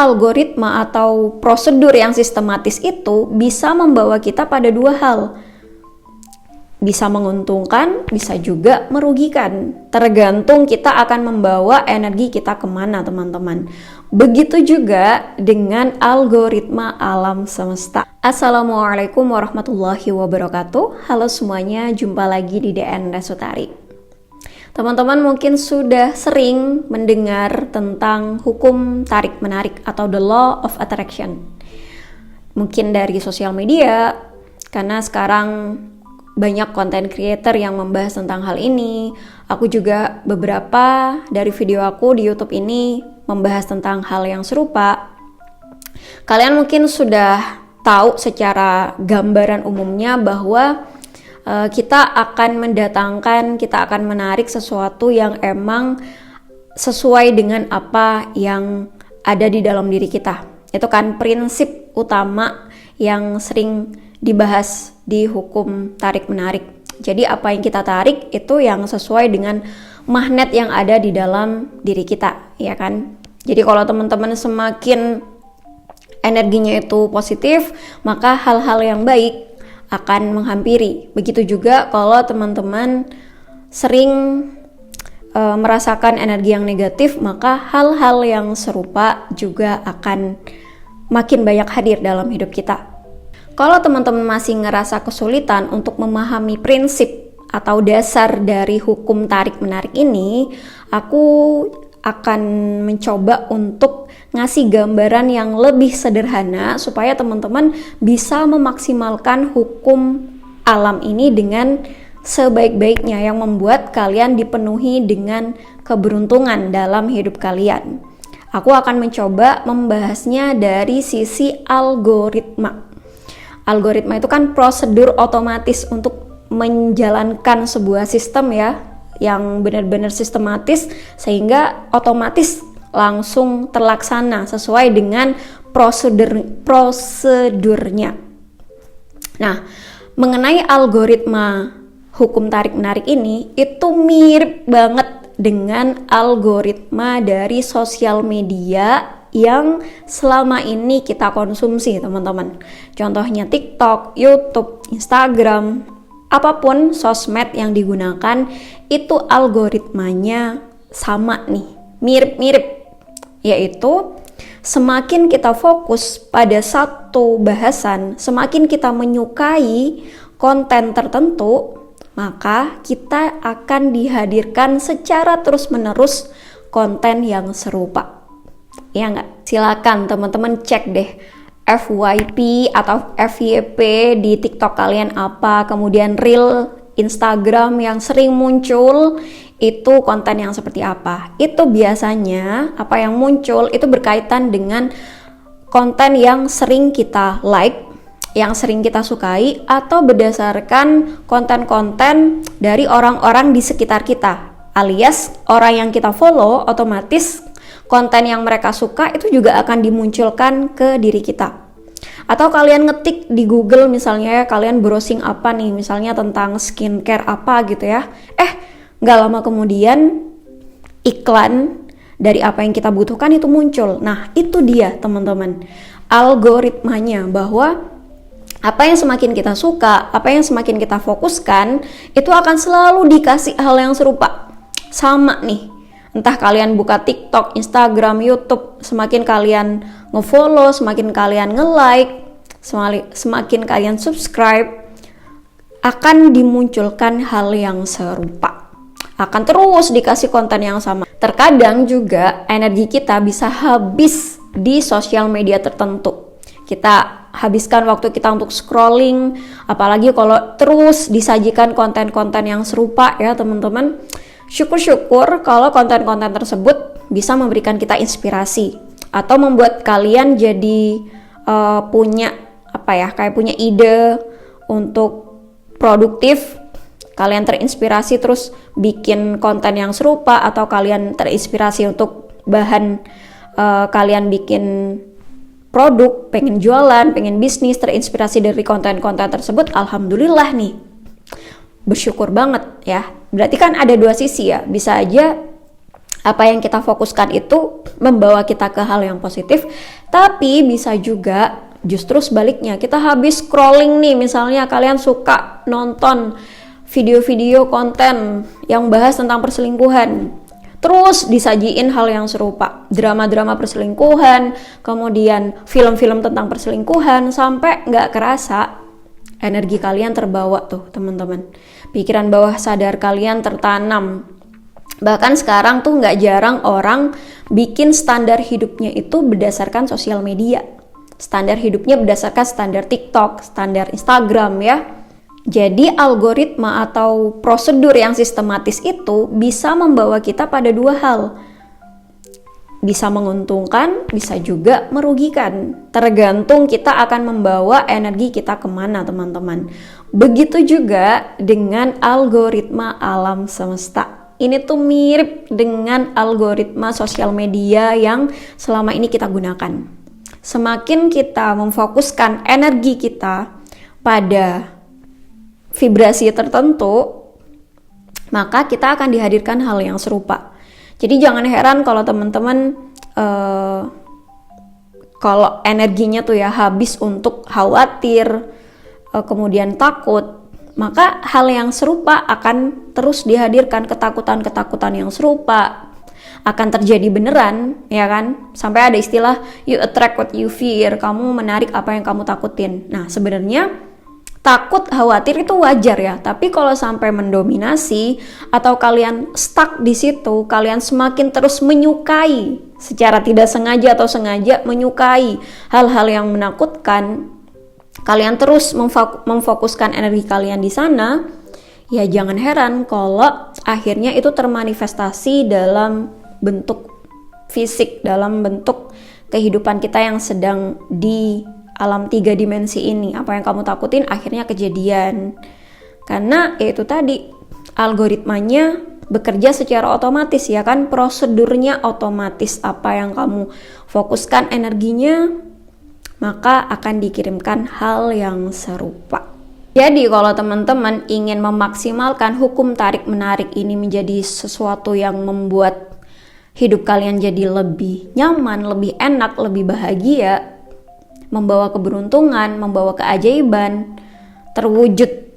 Algoritma atau prosedur yang sistematis itu bisa membawa kita pada dua hal. Bisa menguntungkan, bisa juga merugikan. Tergantung kita akan membawa energi kita kemana, teman-teman. Begitu juga dengan algoritma alam semesta. Assalamualaikum warahmatullahi wabarakatuh. Halo semuanya, jumpa lagi di DN Resutari. Teman-teman mungkin sudah sering mendengar tentang hukum tarik-menarik atau the law of attraction. Mungkin dari sosial media, karena sekarang banyak content creator yang membahas tentang hal ini. Aku juga beberapa dari video aku di YouTube ini membahas tentang hal yang serupa. Kalian mungkin sudah tahu secara gambaran umumnya bahwa kita akan menarik sesuatu yang emang sesuai dengan apa yang ada di dalam diri kita. Itu kan prinsip utama yang sering dibahas di hukum tarik-menarik. Jadi apa yang kita tarik itu yang sesuai dengan magnet yang ada di dalam diri kita, ya kan? Jadi kalau teman-teman semakin energinya itu positif, maka hal-hal yang baik akan menghampiri. Begitu juga kalau teman-teman sering merasakan energi yang negatif, maka hal-hal yang serupa juga akan makin banyak hadir dalam hidup kita. Kalau teman-teman masih ngerasa kesulitan untuk memahami prinsip atau dasar dari hukum tarik-menarik ini, aku akan mencoba untuk ngasih gambaran yang lebih sederhana supaya teman-teman bisa memaksimalkan hukum alam ini dengan sebaik-baiknya, yang membuat kalian dipenuhi dengan keberuntungan dalam hidup kalian. Aku akan mencoba membahasnya dari sisi algoritma. Algoritma itu kan prosedur otomatis untuk menjalankan sebuah sistem ya, yang benar-benar sistematis sehingga otomatis langsung terlaksana sesuai dengan prosedurnya. Nah, mengenai algoritma hukum tarik-menarik ini, itu mirip banget dengan algoritma dari sosial media yang selama ini kita konsumsi, teman-teman. Contohnya TikTok, YouTube, Instagram, apapun sosmed yang digunakan, itu algoritmanya sama nih, mirip-mirip. Yaitu semakin kita fokus pada satu bahasan, semakin kita menyukai konten tertentu, maka kita akan dihadirkan secara terus-menerus konten yang serupa. Ya nggak? Silakan teman-teman cek deh FYP atau FYP di TikTok kalian apa, kemudian Reel Instagram yang sering muncul itu konten yang seperti apa. Itu biasanya apa yang muncul itu berkaitan dengan konten yang sering kita like, yang sering kita sukai, atau berdasarkan konten-konten dari orang-orang di sekitar kita, alias orang yang kita follow, otomatis konten yang mereka suka itu juga akan dimunculkan ke diri kita. Atau kalian ngetik di Google misalnya ya, kalian browsing apa nih, misalnya tentang skincare apa gitu ya, gak lama kemudian iklan dari apa yang kita butuhkan itu muncul. Nah itu dia teman-teman, algoritmanya, bahwa apa yang semakin kita suka, apa yang semakin kita fokuskan, itu akan selalu dikasih hal yang serupa. Sama nih, entah kalian buka TikTok, Instagram, YouTube, semakin kalian nge-follow, semakin kalian nge-like, semakin kalian subscribe, akan dimunculkan hal yang serupa. Akan terus dikasih konten yang sama. Terkadang juga energi kita bisa habis di sosial media tertentu. Kita habiskan waktu kita untuk scrolling, apalagi kalau terus disajikan konten-konten yang serupa ya teman-teman. Syukur-syukur kalau konten-konten tersebut bisa memberikan kita inspirasi atau membuat kalian jadi punya punya ide untuk produktif. Kalian terinspirasi terus bikin konten yang serupa, atau kalian terinspirasi untuk bahan kalian bikin produk, pengen jualan, pengen bisnis, terinspirasi dari konten-konten tersebut. Alhamdulillah nih, bersyukur banget ya. Berarti kan ada dua sisi ya, bisa aja Apa yang kita fokuskan itu membawa kita ke hal yang positif, tapi bisa juga justru sebaliknya. Kita habis scrolling nih, misalnya kalian suka nonton video-video konten yang bahas tentang perselingkuhan, terus disajiin hal yang serupa, drama-drama perselingkuhan, kemudian film-film tentang perselingkuhan, sampai nggak kerasa energi kalian terbawa tuh teman-teman. Pikiran bawah sadar kalian tertanam. Bahkan sekarang tuh nggak jarang orang bikin standar hidupnya itu berdasarkan sosial media. Standar hidupnya berdasarkan standar TikTok, standar Instagram ya. Jadi algoritma atau prosedur yang sistematis itu bisa membawa kita pada dua hal. Bisa menguntungkan, bisa juga merugikan. Tergantung kita akan membawa energi kita kemana teman-teman. Begitu juga dengan algoritma alam semesta. Ini tuh mirip dengan algoritma sosial media yang selama ini kita gunakan. Semakin kita memfokuskan energi kita pada vibrasi tertentu, maka kita akan dihadirkan hal yang serupa. Jadi jangan heran kalau teman-teman kalau energinya tuh ya habis untuk khawatir, kemudian takut, maka hal yang serupa akan terus dihadirkan, ketakutan-ketakutan yang serupa akan terjadi beneran, ya kan? Sampai ada istilah you attract what you fear, kamu menarik apa yang kamu takutin. Nah, sebenarnya takut, khawatir itu wajar ya, tapi kalau sampai mendominasi atau kalian stuck di situ, kalian semakin terus menyukai secara tidak sengaja atau sengaja menyukai hal-hal yang menakutkan, kalian terus memfokuskan energi kalian di sana, ya jangan heran kalau akhirnya itu termanifestasi dalam bentuk fisik, dalam bentuk kehidupan kita yang sedang di alam 3 dimensi ini. Apa yang kamu takutin akhirnya kejadian. Karena itu tadi, algoritmanya bekerja secara otomatis ya kan, prosedurnya otomatis. Apa yang kamu fokuskan energinya, maka akan dikirimkan hal yang serupa. Jadi kalau teman-teman ingin memaksimalkan hukum tarik-menarik ini menjadi sesuatu yang membuat hidup kalian jadi lebih nyaman, lebih enak, lebih bahagia, membawa keberuntungan, membawa keajaiban, terwujud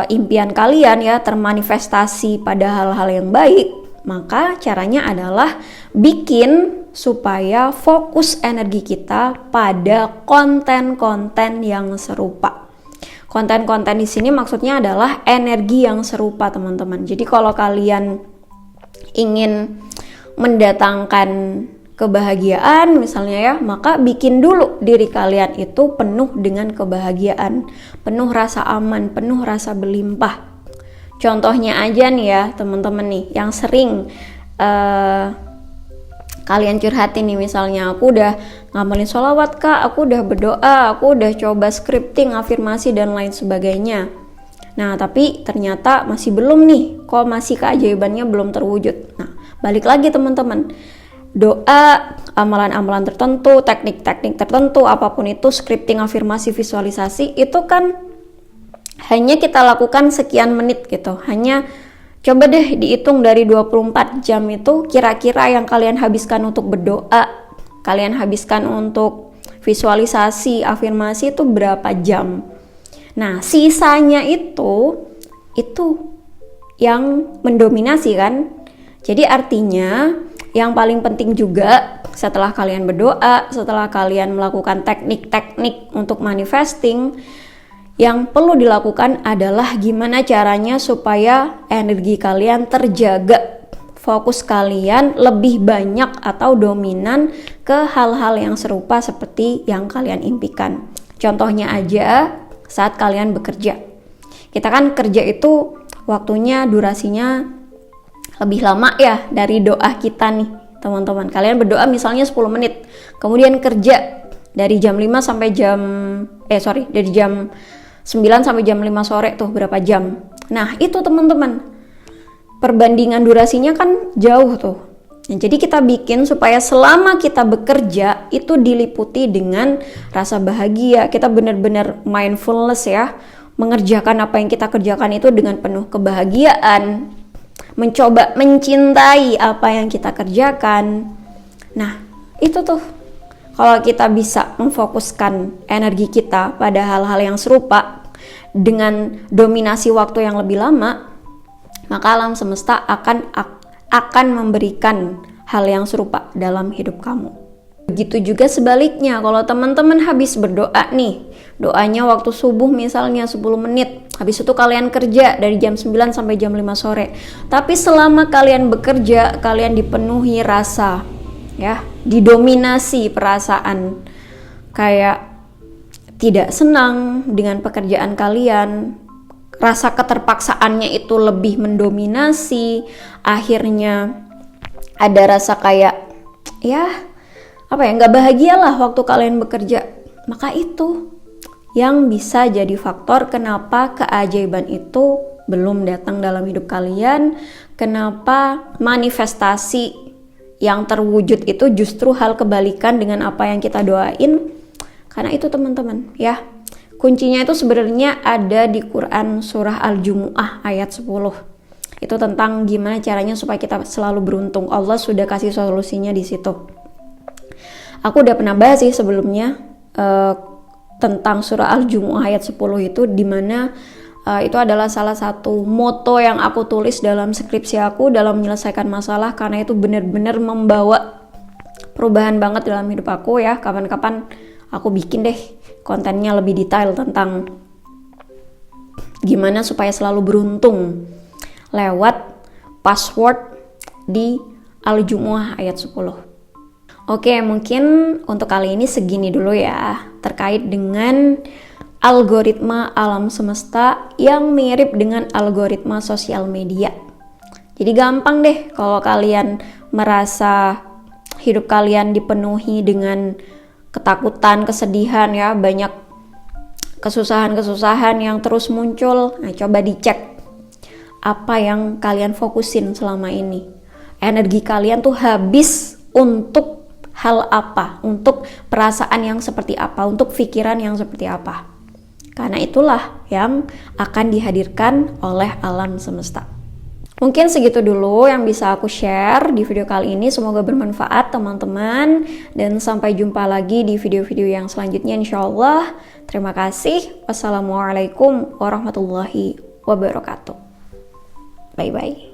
impian kalian ya, termanifestasi pada hal-hal yang baik, maka caranya adalah bikin supaya fokus energi kita pada konten-konten yang serupa. Konten-konten di sini maksudnya adalah energi yang serupa, teman-teman. Jadi kalau kalian ingin mendatangkan kebahagiaan misalnya ya, maka bikin dulu diri kalian itu penuh dengan kebahagiaan, penuh rasa aman, penuh rasa berlimpah. Contohnya aja nih ya teman-teman nih, yang sering kalian curhatin nih, misalnya aku udah ngamalin sholawat kak, aku udah berdoa, aku udah coba scripting, afirmasi dan lain sebagainya. Nah tapi ternyata masih belum nih, kok masih keajaibannya belum terwujud. Nah balik lagi teman-teman, doa, amalan-amalan tertentu, teknik-teknik tertentu, apapun itu, scripting, afirmasi, visualisasi, itu kan hanya kita lakukan sekian menit gitu. Hanya coba deh dihitung dari 24 jam itu, kira-kira yang kalian habiskan untuk berdoa, kalian habiskan untuk visualisasi, afirmasi itu berapa jam. Nah sisanya itu yang mendominasi kan. Jadi artinya yang paling penting juga setelah kalian berdoa, setelah kalian melakukan teknik-teknik untuk manifesting, yang perlu dilakukan adalah gimana caranya supaya energi kalian terjaga, fokus kalian lebih banyak atau dominan ke hal-hal yang serupa seperti yang kalian impikan. Contohnya aja saat kalian bekerja. Kita kan kerja itu waktunya, durasinya lebih lama ya dari doa kita nih teman-teman. Kalian berdoa misalnya 10 menit, kemudian kerja dari jam 5 sampai dari jam 9 sampai jam 5 sore tuh berapa jam. Nah itu teman-teman, perbandingan durasinya kan jauh tuh. Nah, jadi kita bikin supaya selama kita bekerja itu diliputi dengan rasa bahagia. Kita benar-benar mindfulness ya, mengerjakan apa yang kita kerjakan itu dengan penuh kebahagiaan. mencoba mencintai apa yang kita kerjakan. Nah, itu tuh kalau kita bisa memfokuskan energi kita pada hal-hal yang serupa dengan dominasi waktu yang lebih lama, maka alam semesta akan memberikan hal yang serupa dalam hidup kamu. Begitu juga sebaliknya, kalau teman-teman habis berdoa nih, doanya waktu subuh misalnya 10 menit, habis itu kalian kerja dari jam 9 sampai jam 5 sore. Tapi selama kalian bekerja, kalian dipenuhi rasa, ya, didominasi perasaan kayak tidak senang dengan pekerjaan kalian, rasa keterpaksaannya itu lebih mendominasi, akhirnya ada rasa kayak nggak bahagia lah waktu kalian bekerja. Maka itu yang bisa jadi faktor kenapa keajaiban itu belum datang dalam hidup kalian, kenapa manifestasi yang terwujud itu justru hal kebalikan dengan apa yang kita doain. Karena itu teman-teman, ya, kuncinya itu sebenarnya ada di Quran surah Al-Jumu'ah ayat 10. Itu tentang gimana caranya supaya kita selalu beruntung. Allah sudah kasih solusinya di situ. Aku udah pernah bahas sih sebelumnya tentang surah Al-Jumu'ah ayat 10 itu, dimana itu adalah salah satu moto yang aku tulis dalam skripsi aku dalam menyelesaikan masalah, karena itu benar-benar membawa perubahan banget dalam hidup aku ya. Kapan-kapan aku bikin deh kontennya lebih detail tentang gimana supaya selalu beruntung lewat password di Al-Jumu'ah ayat 10. Oke, mungkin untuk kali ini segini dulu ya terkait dengan algoritma alam semesta yang mirip dengan algoritma sosial media. Jadi gampang deh kalau kalian merasa hidup kalian dipenuhi dengan ketakutan, kesedihan ya, banyak kesusahan-kesusahan yang terus muncul. Nah, coba dicek apa yang kalian fokusin selama ini. Energi kalian tuh habis untuk hal apa, untuk perasaan yang seperti apa, untuk pikiran yang seperti apa. Karena itulah yang akan dihadirkan oleh alam semesta. Mungkin segitu dulu yang bisa aku share di video kali ini. Semoga bermanfaat teman-teman, dan sampai jumpa lagi di video-video yang selanjutnya insyaallah. Terima kasih. Wassalamualaikum warahmatullahi wabarakatuh. Bye-bye.